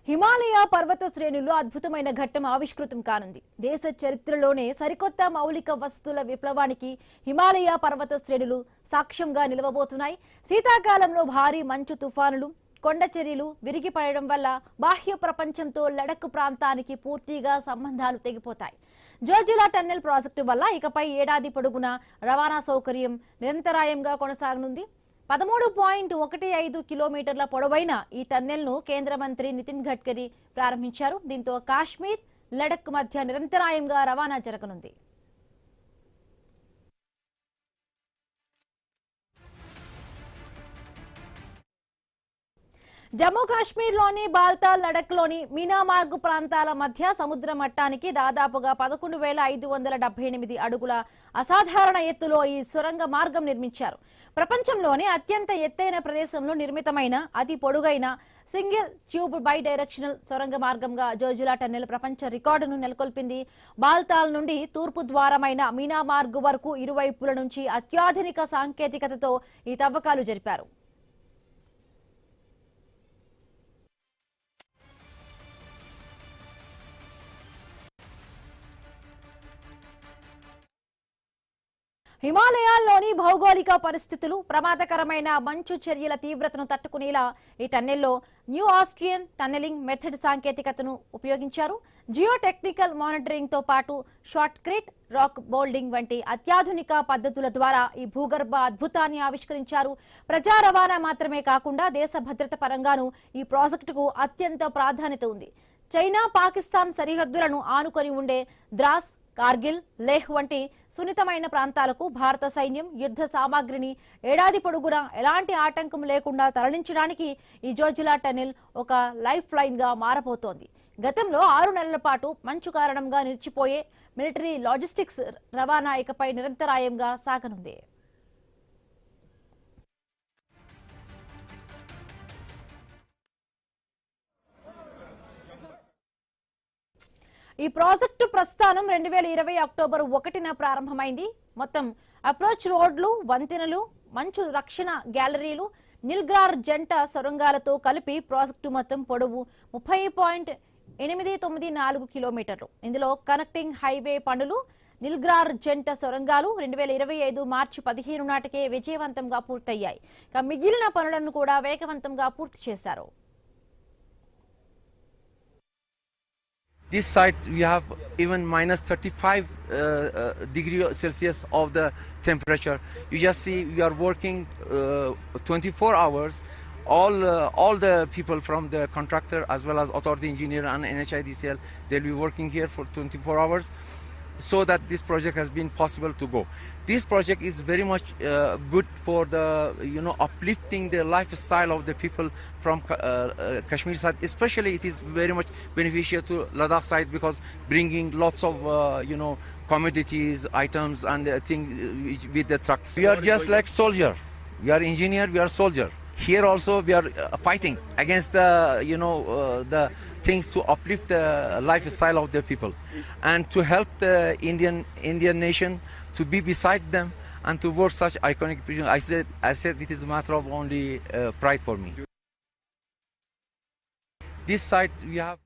హిమాలయ పర్వత శ్రేణుల్లో అద్భుతమైన ఘట్టం ఆవిష్కృతం కానుంది. దేశ చరిత్రలోనే సరికొత్త మౌలిక వస్తువుల విప్లవానికి హిమాలయ పర్వత శ్రేణులు సాక్ష్యంగా నిలవబోతున్నాయి. శీతాకాలంలో భారీ మంచు తుఫానులు, కొండ చర్యలు విరిగిపడడం వల్ల బాహ్య ప్రపంచంతో లడఖ్ ప్రాంతానికి పూర్తిగా సంబంధాలు తెగిపోతాయి. జోజిలా టన్నెల్ ప్రాజెక్టు వల్ల ఇకపై ఏడాది పొడుగునా రవాణా సౌకర్యం నిరంతరాయంగా కొనసాగనుంది. 13.15 కిలోమీటర్ల పొడవైన ఈ టన్నెల్ను కేంద్ర మంత్రి నితిన్ గడ్కరీ ప్రారంభించారు. దీంతో కాశ్మీర్, లడఖ్ మధ్య నిరంతరాయంగా రవాణా జరగనుంది. జమ్మూ కాశ్మీర్లోని బాల్తాల్, లడఖ్లోని మీనామార్గ్ ప్రాంతాల మధ్య సముద్ర మట్టానికి దాదాపుగా 11,578 అడుగుల అసాధారణ ఎత్తులో ఈ సొరంగ మార్గం నిర్మించారు. ప్రపంచంలోనే అత్యంత ఎత్తైన ప్రదేశంలో నిర్మితమైన అతి పొడుగైన సింగిల్ ట్యూబ్ బై డైరెక్షనల్ సొరంగ మార్గంగా జోజిలా టన్నెల్ ప్రపంచ రికార్డును నెలకొల్పింది. బాల్తాల్ నుండి తూర్పు ద్వారమైన మీనామార్గ్ వరకు ఇరువైపుల నుంచి అత్యాధునిక సాంకేతికతతో ఈ తవ్వకాలు జరిపారు. హిమాలయాల్లోని భౌగోళిక పరిస్థితులు, ప్రమాదకరమైన మంచు చర్యల తీవ్రతను తట్టుకునేలా ఈ టన్నెల్లో న్యూ ఆస్ట్రియన్ టన్నెలింగ్ మెథడ్ సాంకేతికతను ఉపయోగించారు. జియో టెక్నికల్ మానిటరింగ్ తో పాటు షార్ట్ క్రీట్, రాక్ బోల్డింగ్ వంటి అత్యాధునిక పద్ధతుల ద్వారా ఈ భూగర్భ అద్భుతాన్ని ఆవిష్కరించారు. ప్రజా రవాణా మాత్రమే కాకుండా దేశ భద్రత పరంగానూ ఈ ప్రాజెక్టుకు అత్యంత ప్రాధాన్యత ఉంది. చైనా, పాకిస్తాన్ సరిహద్దులను ఆనుకొని ఉండే ద్రాస్, కార్గిల్, లేహ్ వంటి సున్నితమైన ప్రాంతాలకు భారత సైన్యం యుద్ధ సామాగ్రిని ఏడాది పొడుగునా ఎలాంటి ఆటంకం లేకుండా తరలించడానికి ఈ జోజిలా టన్నెల్ ఒక లైఫ్ లైన్ గా మారబోతోంది. గతంలో 6 నెలల పాటు మంచు కారణంగా నిలిచిపోయే మిలిటరీ లాజిస్టిక్స్ రవాణా ఇకపై నిరంతరాయంగా సాగనుంది. ఈ ప్రాజెక్టు ప్రస్థానం 2020 అక్టోబర్ 1న ప్రారంభమైంది. మొత్తం అప్రోచ్ రోడ్లు, వంతెనలు, మంచు రక్షణ గ్యాలరీలు, నిల్గ్రార్ జంట సొరంగాలతో కలిపి ప్రాజెక్టు మొత్తం పొడవు 30.894 కిలోమీటర్లు. ఇందులో కనెక్టింగ్ హైవే పనులు, నిల్గ్రార్ జంట సొరంగాలు 2025 మార్చి 15 నాటికే విజయవంతంగా పూర్తయ్యాయి. ఇక మిగిలిన పనులను కూడా వేగవంతంగా పూర్తి చేశారు. This site we have even minus 35 degree Celsius of the temperature. You just see we are working 24 hours. All the people from the contractor as well as authority engineer and NHIDCL, they'll be working here for 24 hours so that this project has been possible to go. This project is very much good for the uplifting the lifestyle of the people from Kashmir side. Especially it is very much beneficial to Ladakh side because bringing lots of commodities, items and things with the trucks. We are just like soldier. We are engineer. We are soldier. Here also we are fighting against the the things to uplift the lifestyle of the people and to help the Indian nation to be beside them and to work such iconic vision. I said it is a matter of only pride for me. This site we have